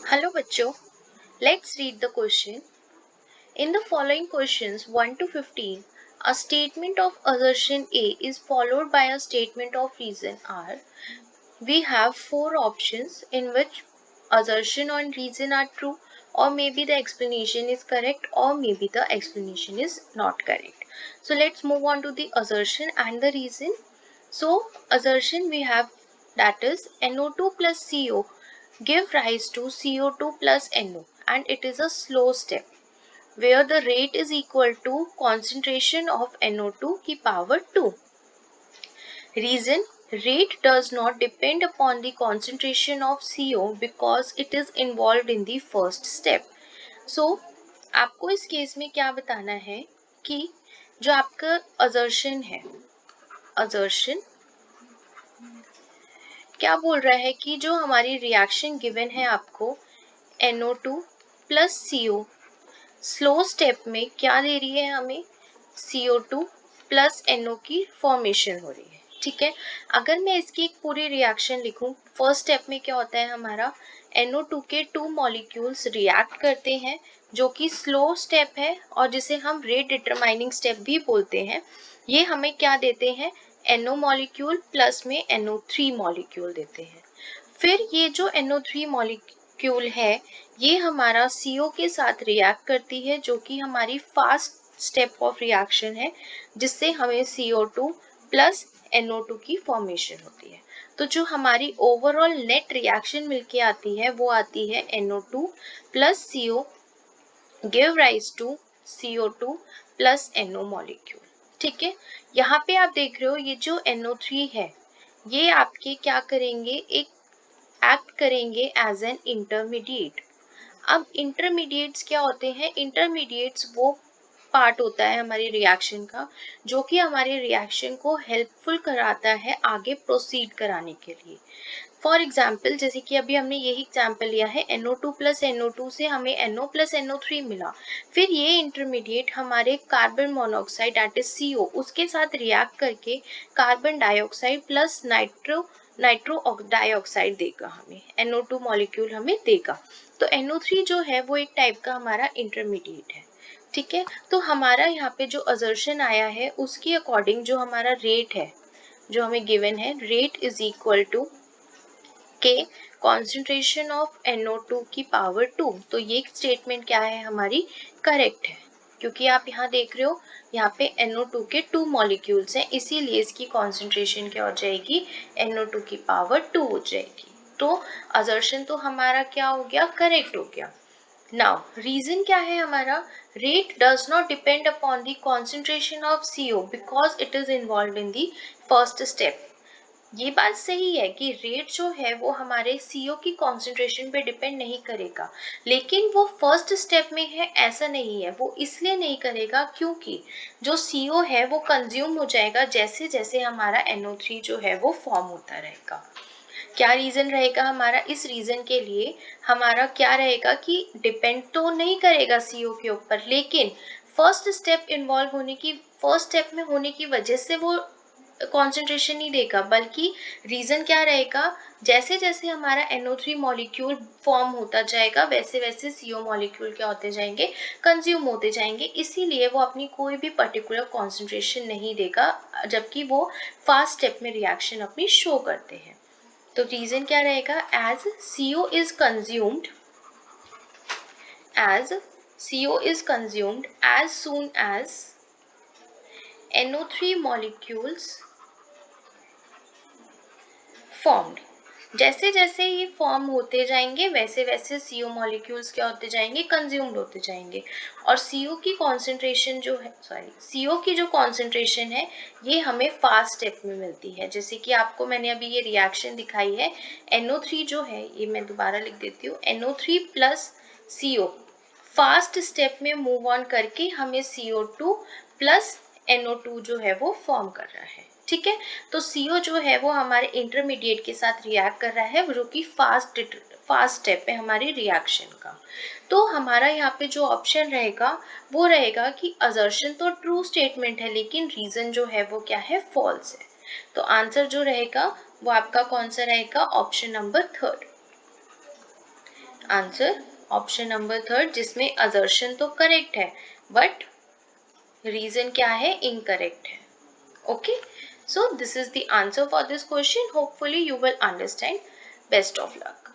Hello बच्चों, let's read the question. In the following questions 1 to 15, a statement of assertion A is followed by a statement of reason R. We have four options in which assertion and reason are true, or maybe the explanation is correct, or maybe the explanation is not correct. So let's move on to the assertion and the reason. So assertion we have, that is NO2 plus CO give rise to CO2 plus NO, and it is a slow step where the rate is equal to concentration of NO2 की power 2. Reason: rate does not depend upon the concentration of CO because it is involved in the first step. So आपको इस case में क्या बताना है कि जो आपका assertion है, assertion क्या बोल रहा है कि जो हमारी रिएक्शन गिवन है आपको NO2 plus CO slow step में क्या दे रही है हमें, CO2 प्लस NO की फॉर्मेशन हो रही है. ठीक है, अगर मैं इसकी एक पूरी रिएक्शन लिखूं, फर्स्ट स्टेप में क्या होता है हमारा, NO2 के 2 मॉलिक्यूल्स रिएक्ट करते हैं जो कि स्लो स्टेप है और जिसे हम रेट डिटरमाइनिंग स्टेप भी बोलते हैं. ये हमें क्या देते हैं, NO मॉलिक्यूल प्लस में NO3 मॉलिक्यूल देते हैं. फिर ये जो NO3 मॉलिक्यूल है ये हमारा CO के साथ रिएक्ट करती है जो कि हमारी फास्ट स्टेप ऑफ रिएक्शन है, जिससे हमें CO2 प्लस NO2 की फॉर्मेशन होती है. तो जो हमारी ओवरऑल नेट रिएक्शन मिलके आती है वो आती है NO2 plus CO give rise to CO2 plus NO molecule. ठीक है, यहाँ पे आप देख रहे हो ये जो NO3 है ये आपके क्या करेंगे, एक एक्ट करेंगे एज एन इंटरमीडिएट. अब इंटरमीडिएट्स क्या होते हैं, इंटरमीडिएट्स वो पार्ट होता है हमारी रिएक्शन का जो कि हमारे रिएक्शन को हेल्पफुल कराता है आगे प्रोसीड कराने के लिए. फॉर एग्जाम्पल जैसे कि अभी हमने यही एग्जाम्पल लिया है, NO2 प्लस NO2 से हमें NO प्लस NO3 मिला. फिर ये इंटरमीडिएट हमारे carbon monoxide that is CO उसके साथ रिएक्ट करके carbon dioxide plus nitro dioxide देगा, हमें NO2 मॉलिक्यूल हमें देगा. तो NO3 जो है वो एक टाइप का हमारा इंटरमीडिएट है. ठीक है, तो हमारा यहाँ पे जो असर्शन आया है उसके अकॉर्डिंग जो हमारा रेट है जो हमें गिवन है, रेट इज इक्वल टू के कॉन्सेंट्रेशन ऑफ NO2 की पावर 2. तो ये स्टेटमेंट क्या है हमारी, करेक्ट है, क्योंकि आप यहाँ देख रहे हो यहाँ पे NO2 के 2 मॉलिक्यूल्स हैं, इसीलिए इसकी कॉन्सेंट्रेशन क्या हो जाएगी, NO2 की पावर 2 हो जाएगी. तो असर्शन तो हमारा क्या हो गया, करेक्ट हो गया. नाउ रीजन क्या है हमारा, rate does not depend upon the concentration of CO because it is involve in the first step. ये बात सही है कि रेट जो है वो हमारे CO की कॉन्सेंट्रेशन पे डिपेंड नहीं करेगा, लेकिन वो फर्स्ट स्टेप में है ऐसा नहीं है. वो इसलिए नहीं करेगा क्योंकि जो CO है वो कंज्यूम हो जाएगा जैसे जैसे हमारा NO3 जो है वो फॉर्म होता रहेगा. क्या रीजन रहेगा हमारा, इस रीजन के लिए हमारा क्या रहेगा कि डिपेंड तो नहीं करेगा CO के ऊपर, लेकिन फर्स्ट स्टेप इन्वॉल्व होने की, फर्स्ट स्टेप में होने की वजह से वो कॉन्सेंट्रेशन नहीं देगा, बल्कि रीजन क्या रहेगा, जैसे जैसे हमारा NO3 मॉलिक्यूल फॉर्म होता जाएगा वैसे वैसे CO मॉलिक्यूल क्या होते जाएंगे, कंज्यूम होते जाएंगे. इसीलिए वो अपनी कोई भी पर्टिकुलर कॉन्सेंट्रेशन नहीं देगा जबकि वो फास्ट स्टेप में रिएक्शन अपनी शो करते हैं. तो रीजन क्या रहेगा, as CO is consumed as soon as NO3 molecules formed. जैसे जैसे ये फॉर्म होते जाएंगे वैसे वैसे CO मॉलिक्यूल्स क्या होते जाएंगे, कंज्यूम्ड होते जाएंगे. और CO की कॉन्सेंट्रेशन जो है, CO की जो कॉन्सेंट्रेशन है ये हमें फास्ट स्टेप में मिलती है. जैसे कि आपको मैंने अभी ये रिएक्शन दिखाई है, NO3 जो है, ये मैं दोबारा लिख देती हूँ, NO3 plus CO fast step में मूव ऑन करके हमें CO2 प्लस NO2 जो है वो फॉर्म कर रहा है. ठीक है, तो CO जो है वो हमारे इंटरमीडिएट के साथ रिएक्ट कर रहा है जो कि फास्ट स्टेप है हमारी रिएक्शन का. तो हमारा यहाँ पे जो ऑप्शन रहेगा वो रहेगा कि असर्शन तो ट्रू स्टेटमेंट है लेकिन रीजन जो है वो क्या है, फॉल्स है. तो आंसर जो रहेगा वो आपका कौन सा रहेगा, option number 3. Answer option number third, जिसमें असर्शन तो करेक्ट है बट रीजन क्या है, इनकरेक्ट है. Okay, so this is the answer for this question. Hopefully you will understand. Best of luck.